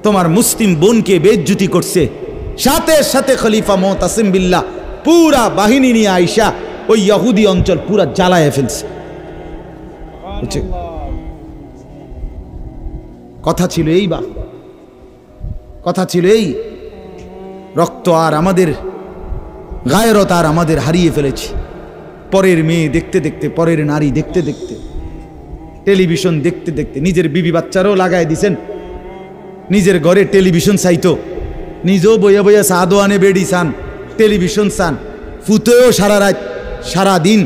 তোমার মুসলিম বোনকে বেইজ্জতি করছে। সাথে সাথে খলিফা মুতাসিম বিল্লাহ পুরা বাহিনী নিয়ে আইসা ওই ইহুদি অঞ্চল পুরা জ্বালায় ফেলছে। কথা ছিল এই, বা কথা ছিল এই, রক্ত আর আমাদের গায়রত আর আমাদের হারিয়ে ফেলেছি। পরের মেয়ে দেখতে দেখতে, পরের নারী দেখতে দেখতে, টেলিভিশন দেখতে দেখতে, নিজের বিবি বাচ্চারও লাগাই দিছেন, নিজের ঘরে টেলিভিশন চাইতো, নিজেও বইয়া বইয়া সাদো আনে বেড়ি চান, টেলিভিশন চান, ফুতেও সারা রাত সারা দিন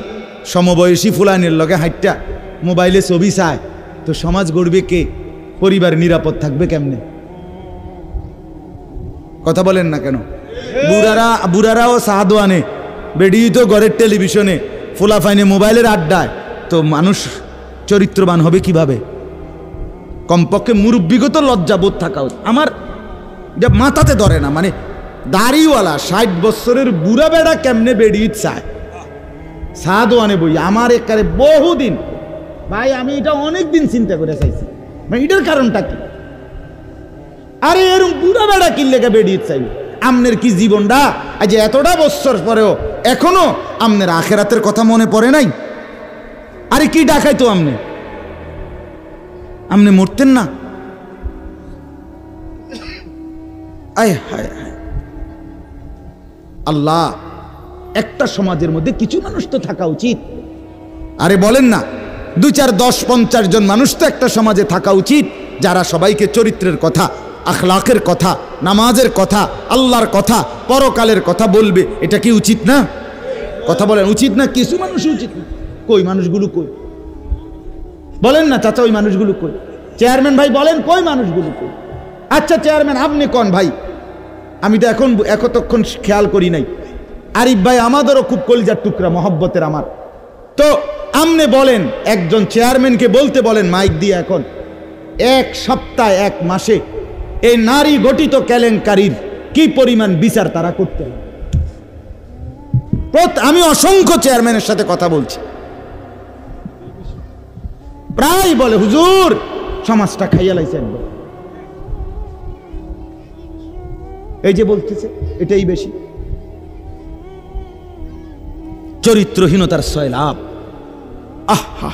সমবয়সী ফুলানের লগে হাইটটা মোবাইলে ছবি চায়, তো সমাজ গড়বে কে? পরিবার নিরাপদ থাকবে কেমনে? কথা বলেন না কেন? বুড়ারাও সাদো আনে, বেড়ি তো ঘরের টেলিভিশনে, ফুলা ফাইনে মোবাইলের আড্ডায়, তো মানুষ চরিত্রবান হবে কিভাবে? কমপক্ষে মুরব্বিগত লজ্জাবোধ থাকা উচিত। আমার এটা মাথাতে ধরে না, মানে দাড়িওয়ালা 60 বছরের বুড়া বেড়া কেমনে বেড়ি চায় সাদো আনে বই? আমার একারে বহুদিন ভাই, আমি এটা অনেকদিন চিন্তা করে চাইছি, মানে এটার কারণটা কি? আরে এরকম বুড়া বেড়া কিনলে বেড়িয়ে চাই? আমনের কি জীবনটা আজ এতটা বছর পরেও এখনো আমনের আখেরাতের কথা মনে পড়ে নাই? আরে কি ডাকাইতো আমনে? আমনে মরতেন না? আয় হায় হায়, আল্লাহ, একটা সমাজের মধ্যে কিছু মানুষ তো থাকা উচিত। আরে বলেন না, 2, 4, 10, 50 জন মানুষ তো একটা সমাজে থাকা উচিত, যারা সবাইকে চরিত্রের কথা, আখলাকের কথা, নামাজের কথা, আল্লাহর কথা, পরকালের কথা বলবে। এটা কি উচিত না? কথা বলেন, উচিত না? কিছু মানুষ উচিত না। কই মানুষগুলো কই? বলেন না চাচা ওই মানুষগুলো কই? চেয়ারম্যান ভাই বলেন কই মানুষগুলো কই? আচ্ছা চেয়ারম্যান আপনি কোন ভাই, আমি তো এতক্ষণ খেয়াল করি নাই। আরিফ ভাই আমাদেরও খুব কলিজার টুকরা, মহব্বতের আমার। তো আপনি বলেন, একজন চেয়ারম্যানকে বলতে বলেন মাইক দিয়ে, এখন এক সপ্তাহ এক মাসে এই নারী গঠিত কেলেঙ্কারির কি পরিমাণ বিচার তারা করতে হবে? আমি অসংখ্য চেয়ারম্যানের সাথে কথা বলছি, প্রায় বলে হুজুর সমাজটা খাইয়া লাইছে একবার। এই যে বলতেছে এটাই বেশি। চরিত্রহীনতার সয়লাভ। আহা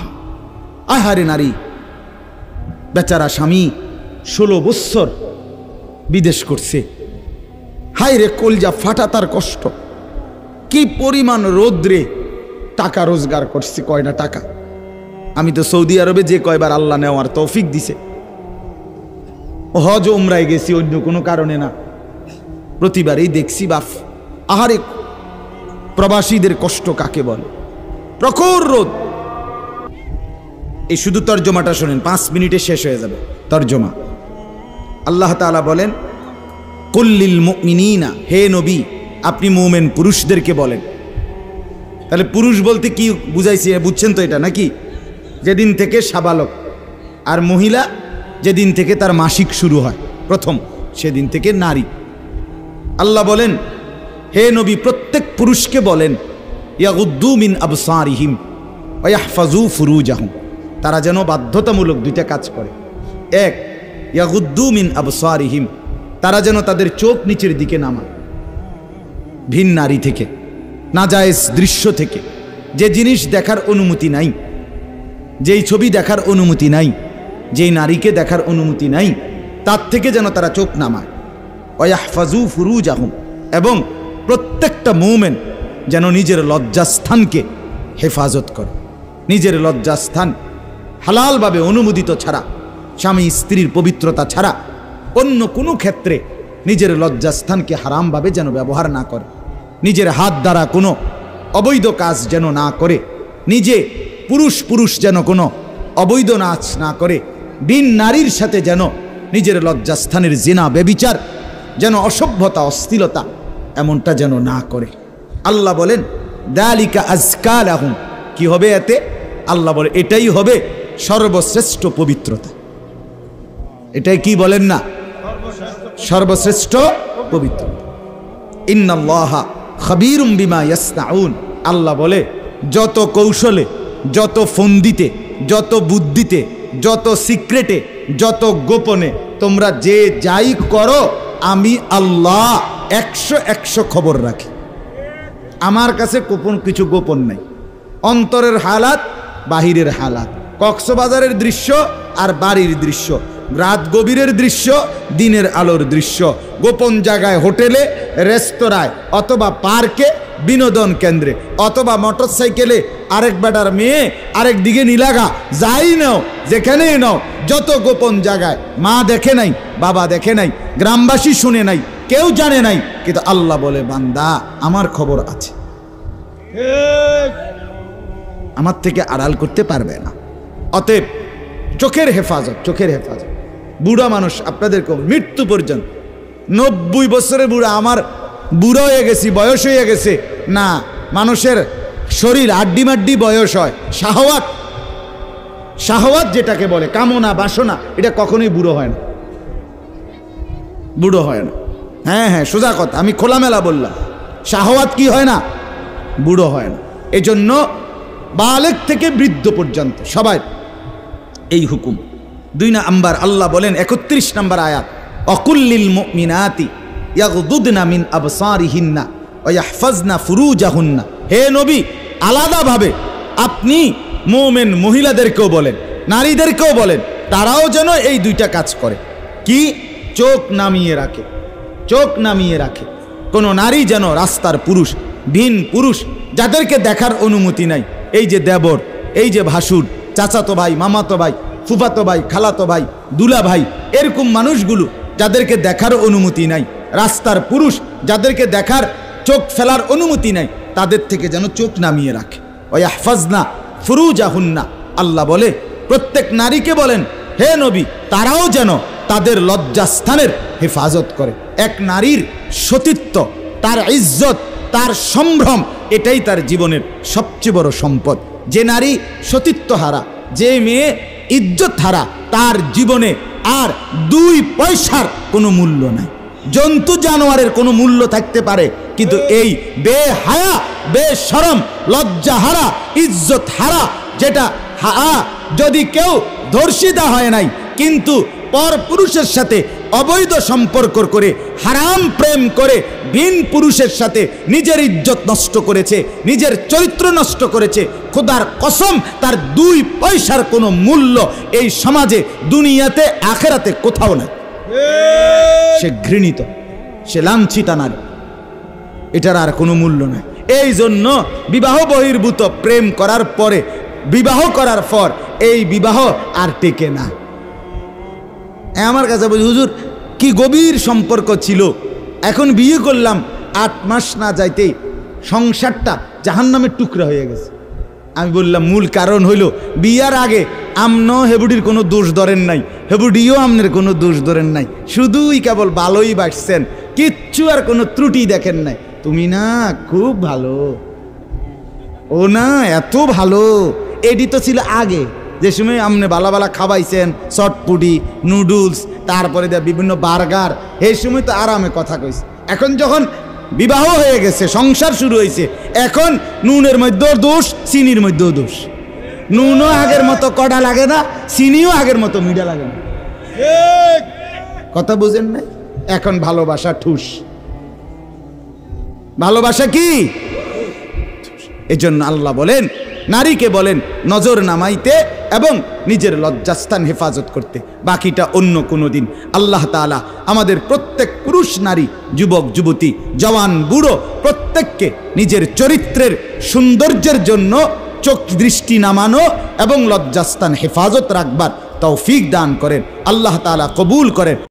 আহারে নারী, বেচারা স্বামী 16 বৎসর বিদেশ করছে, হায় রে কলজা ফাটা তার কষ্ট। কি পরিমাণ রোদ্রে টাকা রোজগার করছে, কয়টা টাকা। আমি তো সৌদি আরবে যে কয়বার আল্লাহ নেওয়ার তৌফিক দিছে, হজ উমরায় গেছি অন্য কোনো কারণে না, প্রতিবারেই দেখছি বাফ আহারে প্রবাসীদের কষ্ট কাকে বলে। প্রখর রোদ। এই শুধু তর্জমাটা শোনেন, 5 মিনিটে শেষ হয়ে যাবে তর্জমা। আল্লাহ তাআলা বলেন কুল্লিল মুমিনিনা, হে নবী আপনি মুমিন পুরুষদেরকে বলেন। তাহলে পুরুষ বলতে কি বুঝাইছি বুঝছেন তো এটা নাকি? যেদিন থেকে সাবালক, আর মহিলা যেদিন থেকে তার মাসিক শুরু হয় প্রথম, সেদিন থেকে নারী। আল্লাহ বলেন হে নবী প্রত্যেক পুরুষকে বলেন ইয়াগুদ্দু মিন আবসারিহিম ওয়া ইয়াহফাজু ফুরুজাহুম, তারা যেন বাধ্যতামূলক 2টা কাজ করে। এক, ইয়াগুদ্দু মিন আবসারিহিম, তারা যেন তাদের চোখ নিচের দিকে নামায় ভিন নারী থেকে, নাজায়েজ দৃশ্য থেকে, যে জিনিস দেখার অনুমতি নাই, যেই ছবি দেখার অনুমতি নাই, যেই নারীকে দেখার অনুমতি নাই, তার থেকে যেন তারা চোখ নামায়। ওয়া ইয়াহফাজু ফুরুজাহুম, এবং প্রত্যেকটা মুমিন যেন নিজের লজ্জাস্থানকে হেফাজত করে। নিজের লজ্জাস্থান হালালভাবে অনুমোদিত ছাড়া, স্বামী স্ত্রীর পবিত্রতা ছাড়া অন্য কোনো ক্ষেত্রে নিজের লজ্জাস্থানকে হারামভাবে যেন ব্যবহার না করে। নিজের হাত দ্বারা কোনো অবৈধ কাজ যেন না করে, নিজে পুরুষ যেন কোনো অবৈধ নাচ না করে, বিন নারীর সাথে যেন নিজের লজ্জাস্থানের জিনা বেবিচার, যেন অসভ্যতা অশ্লীলতা এমনটা যেন না করে। আল্লাহ বলেন যালিকা আজকা লাহুম, কি হবে এতে? আল্লাহ বলে এটাই হবে সর্বশ্রেষ্ঠ পবিত্রতা। এটাই কি বলেন না? সর্বশ্রেষ্ঠ পবিত্রতা। ইন্নাল্লাহা খাবীরুম বিমা ইয়াসনাউন, আল্লাহ বলে যত কৌশলে, যত ফন্দিতে, যত বুদ্ধিতে, যত সিক্রেটে, যত গোপনে তোমরা যে যাই করো, আমি আল্লাহ 100 খবর রাখি। আমার কাছে কিছু গোপন নাই। অন্তরের হালাত, বাহিরের হালাত, কক্সবাজারের দৃশ্য আর বাড়ির দৃশ্য, রাত গভীরের দৃশ্য, দিনের আলোর দৃশ্য, গোপন জায়গায়, হোটেলে, রেস্তোরাঁয়, অথবা পার্কে, বিনোদন কেন্দ্রে, অথবা মোটরসাইকেলে আরেক বেটার মেয়ে আরেক দিকে নিলাগা, যাই নাও, যেখানেই নাও, যত গোপন জায়গায়, মা দেখে নাই, বাবা দেখে নাই, গ্রামবাসী শুনে নাই, কেউ জানে নাই, কিন্তু আল্লাহ বলে বান্দা আমার খবর আছে, আমার থেকে আড়াল করতে পারবে না। অতএব চোখের হেফাজত, চোখের হেফাজত। বুড়া মানুষ আপনাদেরকে মৃত্যু পর্যন্ত, 90 বছরের বুড়া, আমার বুড়া হয়ে গেছি, বয়স হয়ে গেছে না, মানুষের শরীর আড্ডি মাড্ডি বয়স হয়। শাহওয়াত, শাহওয়াত যেটাকে বলে, কামনা বাসনা, এটা কখনোই বুড়ো হয় না, বুড়ো হয় না। হ্যাঁ হ্যাঁ সোজা কথা, আমি খোলামেলা বললাম, শাহওয়াত কি হয় না? বুড়ো হয় না। এজন্য বালেগ থেকে বৃদ্ধ পর্যন্ত সবাই এই হুকুম। 2 নাম্বার আল্লাহ বলেন 31 নম্বর আয়াত, অকুল্লিল মুমিনাতি ইয়াগদুদনা মিন আবসারিহিন্না ওয়া ইয়াহফাজনা ফুরুজাহুন্না, হে নবী আলাদাভাবে আপনি মুমিন মহিলাদেরকেও বলেন, নারীদেরকেও বলেন, তারাও যেন এই 2টা কাজ করে। কি? চোখ নামিয়ে রাখে, চোখ নামিয়ে রাখে। কোনো নারী যেন রাস্তার পুরুষ, ভিন পুরুষ, যাদেরকে দেখার অনুমতি নাই, এই যে দেবর, এই যে ভাসুর, চাচাতো ভাই, মামাতো ভাই, ফুফাতো ভাই, খালাতো ভাই, দুলা ভাই, এরকম মানুষগুলো যাদেরকে দেখার অনুমতি নাই, রাস্তার পুরুষ যাদেরকে দেখার, চোখ ফেলার অনুমতি নাই, তাদের থেকে যেন চোখ নামিয়ে রাখে। ওয়া ইয়াহফাজনা ফুরুজাহুন্না, আল্লাহ বলে প্রত্যেক নারীকে বলেন, হে নবী, তারাও যেন তাদের লজ্জাস্থানের হেফাজত করে। এক নারীর সতীত্ব, তার ইজ্জত, তার সম্ভ্রম, এটাই তার জীবনের সবচেয়ে বড় সম্পদ। যে নারী সতীত্ব হারা, যে মেয়ে ইজ্জত হারা, তার জীবনে আর 2 পয়সার কোনো মূল্য নাই। জন্তু জানোয়ারের কোনো মূল্য থাকতে পারে, কিন্তু এই বেহায়া, বেশরম, লজ্জা হারা, ইজ্জত হারা, যেটা যদি কেউ ধর্ষিতা হয় নাই কিন্তু পর পুরুষের সাথে অবৈধ সম্পর্ক করে, হারাম প্রেম করে, ভিন পুরুষের সাথে নিজের ইজ্জত নষ্ট করেছে, নিজের চরিত্র নষ্ট করেছে, খোদার কসম তার 2 পয়সার কোনো মূল্য এই সমাজে, দুনিয়াতে, আখেরাতে কোথাও নাই। সে ঘৃণিত, সে লাঞ্ছিতা নারী, এটার আর কোনো মূল্য নাই। এই জন্য বিবাহ বহির্ভূত প্রেম করার পরে, বিবাহ করার পর এই বিবাহ আর টেকে না। আমার কাছে বলি, হুজুর কি গভীর সম্পর্ক ছিল, এখন বিয়ে করলাম, 8 মাস না যাইতেই সংসারটা জাহান্নামের টুকরা হয়ে গেছে। আমি বললাম মূল কারণ হইল বিয়ার আগে আমনও হেবুডির কোনো দোষ ধরেন নাই, হেবুডিও আমনের কোনো দোষ ধরেন নাই, শুধুই কেবল ভালোই বাসছেন, কিচ্ছু আর কোনো ত্রুটি দেখেন নাই। তুমি না খুব ভালো, ও না এত ভালো, এটি তো ছিল আগে, যে সময় আপনি বালা বালা খাওয়াইছেন, চটপুটি, নুডলস, তারপরে বিভিন্ন বার্গার, এই সময় তো আরামে কথা কইছে। এখন যখন বিবাহ হয়ে গেছে, সংসার শুরু হয়েছে, এখন নুনের মধ্যেও দোষ, চিনির মধ্যেও দোষ। নুনও আগের মতো কড়া লাগে না, চিনিও আগের মতো মিঠা লাগে না। কথা বুঝেন না? এখন ভালোবাসা ঠুস। ভালোবাসা কি? এজন্য আল্লাহ বলেন, নারীকে বলেন নজর নামাইতে এবং নিজের লজ্জাস্থান হেফাজত করতে, বাকিটা অন্য কোনো দিন। আল্লাহ তাআলা আমাদের প্রত্যেক পুরুষ নারী, যুবক যুবতী, জওয়ান বুড়ো প্রত্যেককে নিজের চরিত্রের সৌন্দর্যের জন্য চোখ দৃষ্টি নামানো এবং লজ্জাস্থান হেফাজত রাখবার তৌফিক দান করেন। আল্লাহ তাআলা কবুল করেন।